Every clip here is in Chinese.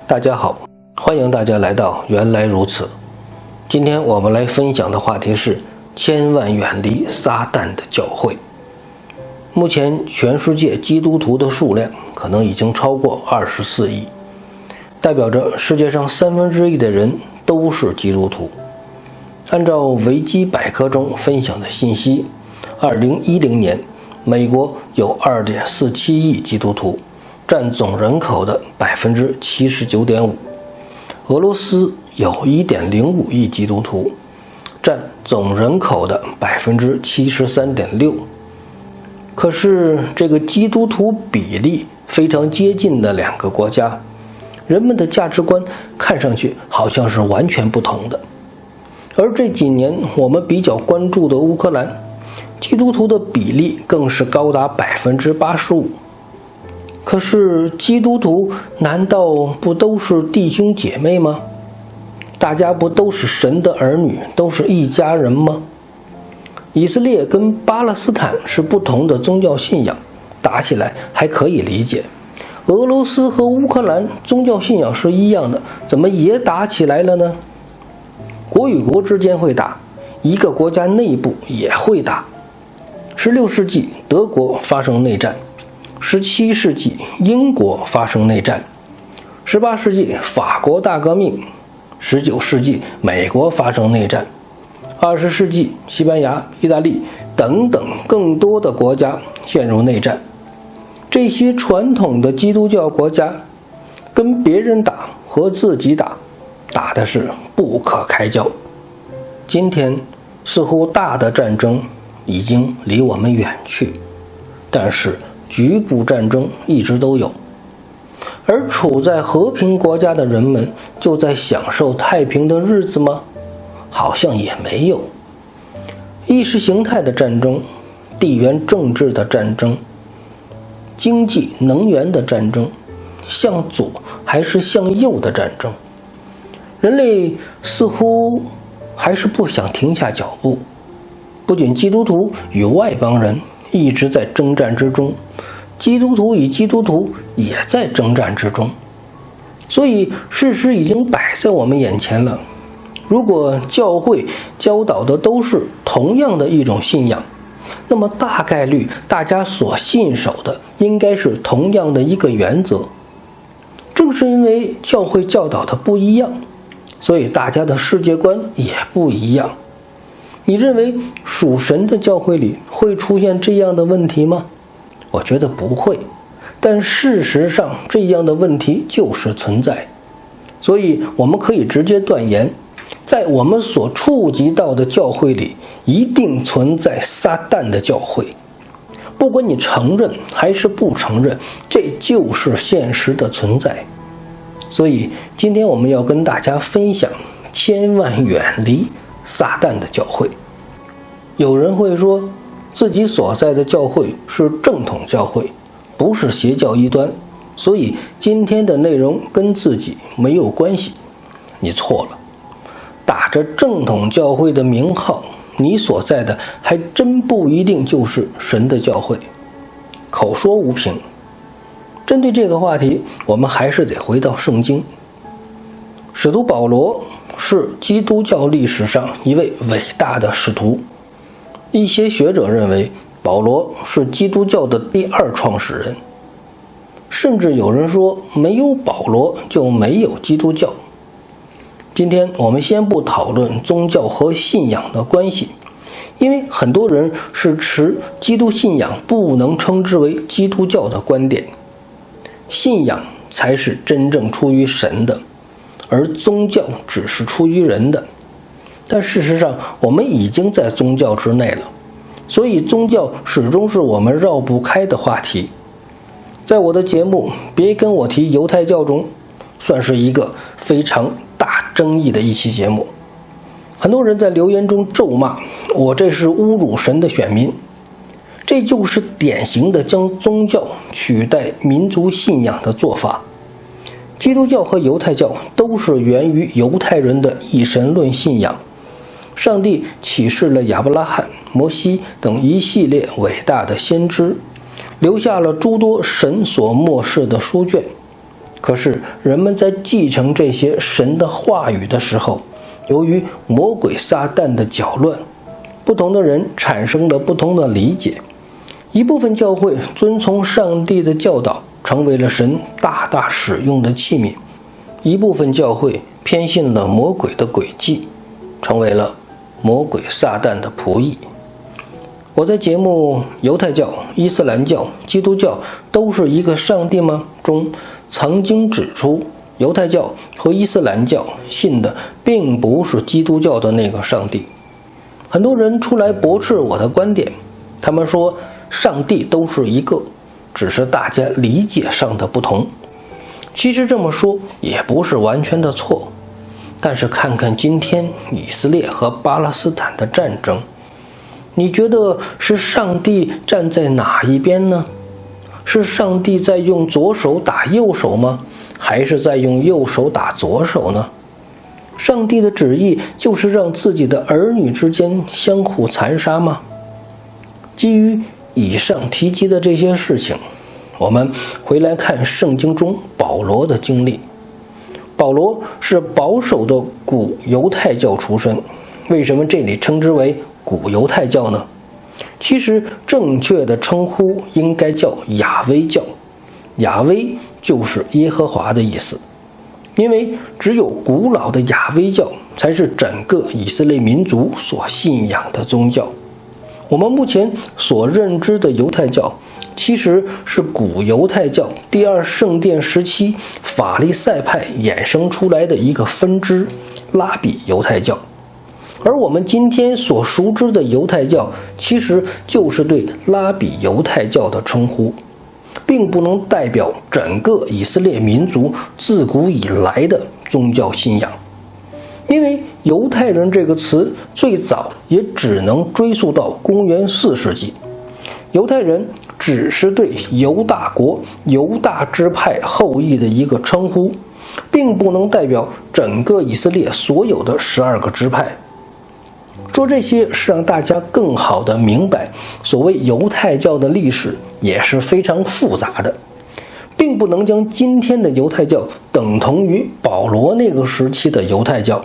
大家好，欢迎大家来到原来如此。今天我们来分享的话题是千万远离撒旦的教会。目前全世界基督徒的数量可能已经超过24亿，代表着世界上1/3的人都是基督徒。按照维基百科中分享的信息，2010年美国有2.47亿基督徒，占总人口的79.5%。俄罗斯有1.05亿基督徒，占总人口的73.6%。可是这个基督徒比例非常接近的两个国家，人们的价值观看上去好像是完全不同的。而这几年我们比较关注的乌克兰，基督徒的比例更是高达85%。可是基督徒难道不都是弟兄姐妹吗？大家不都是神的儿女，都是一家人吗？以色列跟巴勒斯坦是不同的宗教信仰，打起来还可以理解。俄罗斯和乌克兰宗教信仰是一样的，怎么也打起来了呢？国与国之间会打，一个国家内部也会打。16世纪德国发生内战，17世纪英国发生内战，18世纪法国大革命，19世纪美国发生内战，20世纪西班牙、意大利等等更多的国家陷入内战。这些传统的基督教国家跟别人打和自己打，打的是不可开交。今天似乎大的战争已经离我们远去，但是局部战争一直都有。而处在和平国家的人们就在享受太平的日子吗？好像也没有。意识形态的战争，地缘政治的战争，经济能源的战争，向左还是向右的战争，人类似乎还是不想停下脚步。不仅基督徒与外邦人一直在征战之中，基督徒与基督徒也在征战之中。所以事实已经摆在我们眼前了。如果教会教导的都是同样的一种信仰，那么大概率大家所信守的应该是同样的一个原则。正是因为教会教导的不一样，所以大家的世界观也不一样。你认为属神的教会里会出现这样的问题吗？我觉得不会，但事实上这样的问题就是存在。所以我们可以直接断言，在我们所触及到的教会里，一定存在撒旦的教会。不管你承认还是不承认，这就是现实的存在。所以今天我们要跟大家分享，千万远离撒旦的教会。有人会说，自己所在的教会是正统教会，不是邪教异端，所以今天的内容跟自己没有关系。你错了，打着正统教会的名号，你所在的还真不一定就是神的教会。口说无凭。针对这个话题，我们还是得回到圣经。使徒保罗是基督教历史上一位伟大的使徒。一些学者认为保罗是基督教的第2创始人，甚至有人说没有保罗就没有基督教。今天我们先不讨论宗教和信仰的关系，因为很多人是持基督信仰不能称之为基督教的观点。信仰才是真正出于神的，而宗教只是出于人的。但事实上我们已经在宗教之内了，所以宗教始终是我们绕不开的话题。在我的节目别跟我提犹太教中，算是一个非常大争议的一期节目。很多人在留言中咒骂我，这是侮辱神的选民。这就是典型的将宗教取代民族信仰的做法。基督教和犹太教都是源于犹太人的一神论信仰。上帝启示了亚伯拉罕、摩西等一系列伟大的先知，留下了诸多神所默示的书卷。可是人们在继承这些神的话语的时候，由于魔鬼撒旦的搅乱，不同的人产生了不同的理解。一部分教会遵从上帝的教导，成为了神大大使用的器皿；一部分教会偏信了魔鬼的诡计，成为了魔鬼撒旦的仆役。我在节目《犹太教、伊斯兰教、基督教都是一个上帝吗？中曾经指出，犹太教和伊斯兰教信的并不是基督教的那个上帝。很多人出来驳斥我的观点，他们说上帝都是一个，只是大家理解上的不同。其实这么说也不是完全的错，但是看看今天以色列和巴勒斯坦的战争，你觉得是上帝站在哪一边呢？是上帝在用左手打右手吗？还是在用右手打左手呢？上帝的旨意就是让自己的儿女之间相互残杀吗？基于以上提及的这些事情，我们回来看圣经中保罗的经历。保罗是保守的古犹太教出身，为什么这里称之为古犹太教呢？其实正确的称呼应该叫亚威教，亚威就是耶和华的意思。因为只有古老的亚威教才是整个以色列民族所信仰的宗教。我们目前所认知的犹太教，其实是古犹太教第二圣殿时期法利赛派衍生出来的一个分支——拉比犹太教。而我们今天所熟知的犹太教，其实就是对拉比犹太教的称呼，并不能代表整个以色列民族自古以来的宗教信仰。因为犹太人这个词最早也只能追溯到公元4世纪，犹太人只是对犹大国犹大支派后裔的一个称呼，并不能代表整个以色列所有的12个支派。说这些是让大家更好地明白，所谓犹太教的历史也是非常复杂的，并不能将今天的犹太教等同于保罗那个时期的犹太教。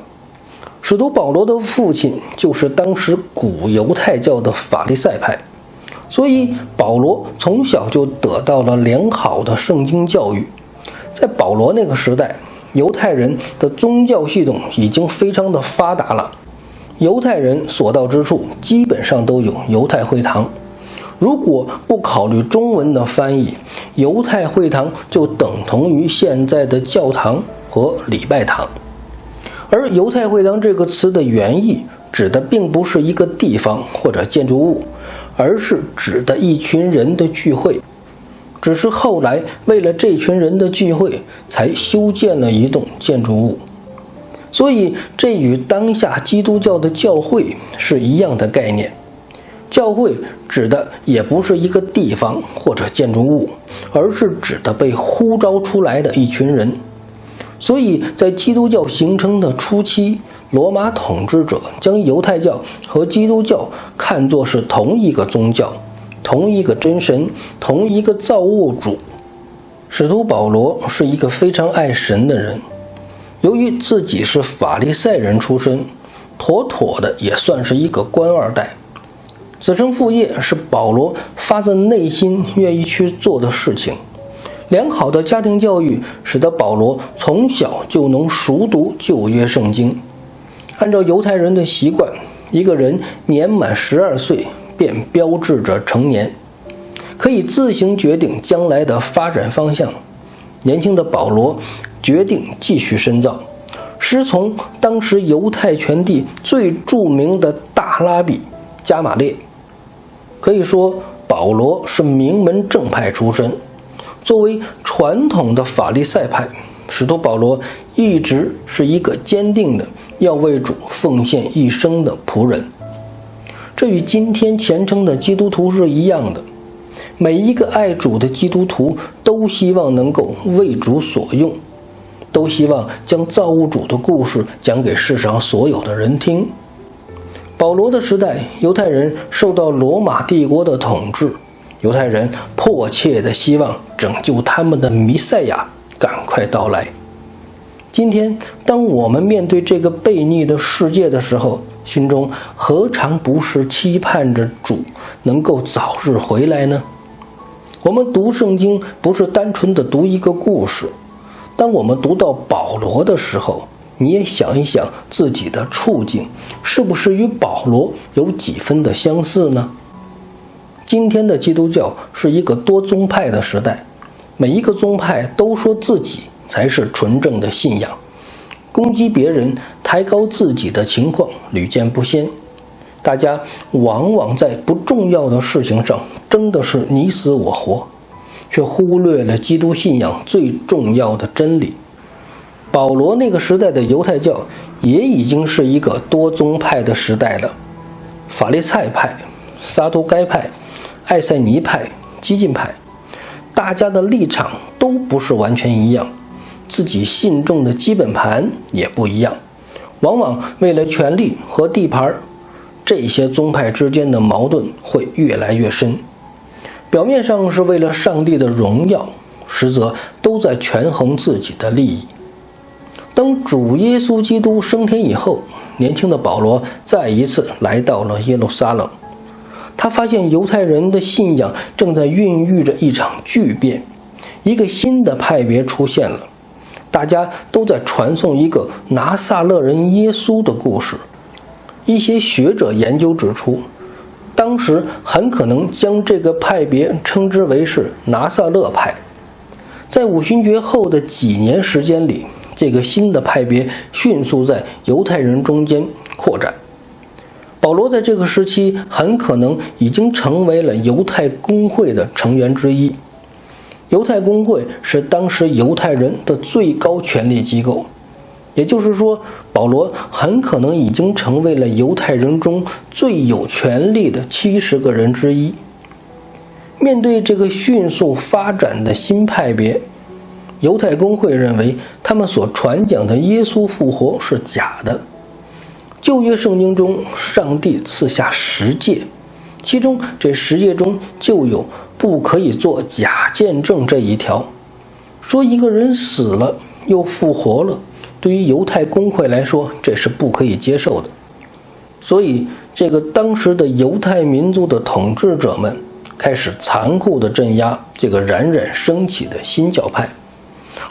使徒保罗的父亲就是当时古犹太教的法利赛派，所以保罗从小就得到了良好的圣经教育。在保罗那个时代，犹太人的宗教系统已经非常的发达了，犹太人所到之处基本上都有犹太会堂。如果不考虑中文的翻译，犹太会堂就等同于现在的教堂和礼拜堂。而犹太会堂这个词的原意指的并不是一个地方或者建筑物，而是指的一群人的聚会。只是后来为了这群人的聚会才修建了一栋建筑物，所以这与当下基督教的教会是一样的概念。教会指的也不是一个地方或者建筑物，而是指的被呼召出来的一群人。所以在基督教形成的初期，罗马统治者将犹太教和基督教看作是同一个宗教，同一个真神，同一个造物主。使徒保罗是一个非常爱神的人，由于自己是法利赛人出身，妥妥的也算是一个官二代。子承父业是保罗发自内心愿意去做的事情。良好的家庭教育使得保罗从小就能熟读旧约圣经。按照犹太人的习惯，一个人年满12岁便标志着成年，可以自行决定将来的发展方向。年轻的保罗决定继续深造，师从当时犹太全地最著名的大拉比加马列。可以说保罗是名门正派出身。作为传统的法利赛派，使徒保罗一直是一个坚定的要为主奉献一生的仆人。这与今天虔诚的基督徒是一样的，每一个爱主的基督徒都希望能够为主所用，都希望将造物主的故事讲给世上所有的人听。保罗的时代，犹太人受到罗马帝国的统治，犹太人迫切地希望拯救他们的弥赛亚赶快到来。今天当我们面对这个悖逆的世界的时候，心中何尝不是期盼着主能够早日回来呢？我们读圣经不是单纯的读一个故事，当我们读到保罗的时候，你也想一想自己的处境是不是与保罗有几分的相似呢？今天的基督教是一个多宗派的时代，每一个宗派都说自己才是纯正的信仰，攻击别人，抬高自己的情况屡见不鲜。大家往往在不重要的事情上争的是你死我活，却忽略了基督信仰最重要的真理。保罗那个时代的犹太教也已经是一个多宗派的时代了，法利赛派、撒都该派、爱塞尼派、激进派，大家的立场都不是完全一样，自己信众的基本盘也不一样，往往为了权力和地盘，这些宗派之间的矛盾会越来越深。表面上是为了上帝的荣耀，实则都在权衡自己的利益。当主耶稣基督升天以后，年轻的保罗再一次来到了耶路撒冷。他发现犹太人的信仰正在孕育着一场巨变，一个新的派别出现了，大家都在传颂一个拿撒勒人耶稣的故事。一些学者研究指出，当时很可能将这个派别称之为是拿撒勒派。在五旬节后的几年时间里，这个新的派别迅速在犹太人中间扩展。保罗在这个时期很可能已经成为了犹太公会的成员之一。犹太公会是当时犹太人的最高权力机构，也就是说，保罗很可能已经成为了犹太人中最有权力的70个人之一。面对这个迅速发展的新派别，犹太公会认为他们所传讲的耶稣复活是假的。旧约圣经中，上帝赐下10诫，其中这10诫中就有不可以做假见证这一条，说一个人死了又复活了，对于犹太公会来说，这是不可以接受的。所以这个当时的犹太民族的统治者们开始残酷地镇压这个冉冉升起的新教派。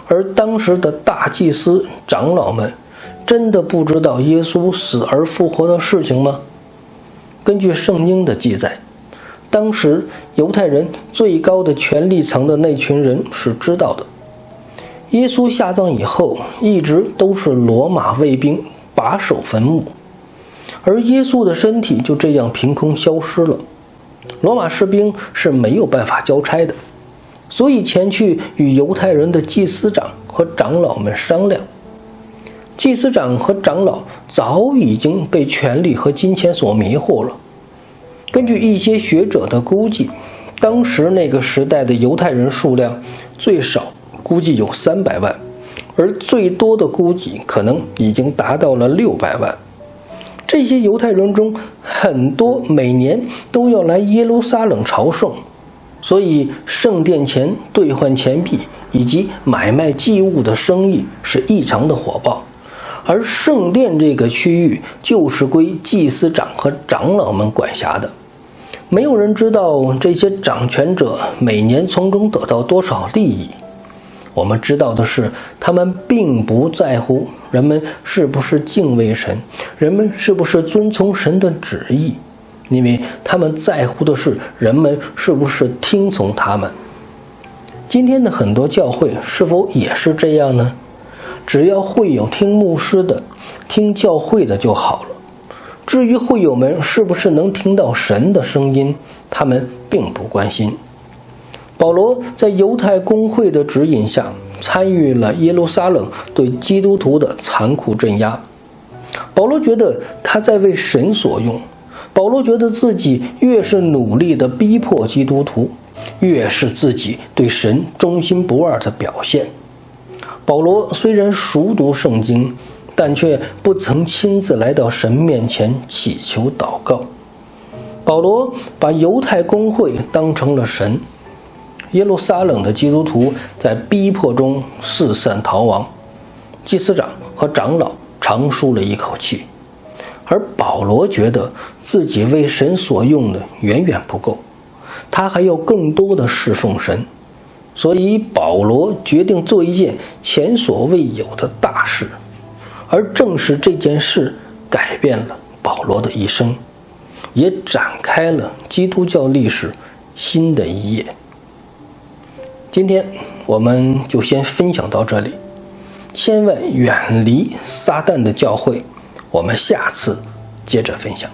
而当时的大祭司长老们真的不知道耶稣死而复活的事情吗？根据圣经的记载，当时犹太人最高的权力层的那群人是知道的。耶稣下葬以后，一直都是罗马卫兵把守坟墓，而耶稣的身体就这样凭空消失了。罗马士兵是没有办法交差的，所以前去与犹太人的祭司长和长老们商量。祭司长和长老早已经被权力和金钱所迷惑了。根据一些学者的估计，当时那个时代的犹太人数量最少估计有300万，而最多的估计可能已经达到了600万。这些犹太人中很多每年都要来耶路撒冷朝圣，所以圣殿前兑换钱币以及买卖祭物的生意是异常的火爆。而圣殿这个区域就是归祭司长和长老们管辖的，没有人知道这些掌权者每年从中得到多少利益。我们知道的是，他们并不在乎人们是不是敬畏神，人们是不是遵从神的旨意，因为他们在乎的是人们是不是听从他们。今天的很多教会是否也是这样呢？只要会友听牧师的、听教会的就好了。至于会友们是不是能听到神的声音，他们并不关心。保罗在犹太公会的指引下，参与了耶路撒冷对基督徒的残酷镇压。保罗觉得他在为神所用，保罗觉得自己越是努力地逼迫基督徒，越是自己对神忠心不二的表现。保罗虽然熟读圣经，但却不曾亲自来到神面前祈求祷告。保罗把犹太公会当成了神，耶路撒冷的基督徒在逼迫中四散逃亡，祭司长和长老长舒了一口气，而保罗觉得自己为神所用的远远不够，他还要更多的侍奉神，所以保罗决定做一件前所未有的大事，而正是这件事改变了保罗的一生，也展开了基督教历史新的一页。今天我们就先分享到这里，千万远离撒旦的教诲，我们下次接着分享。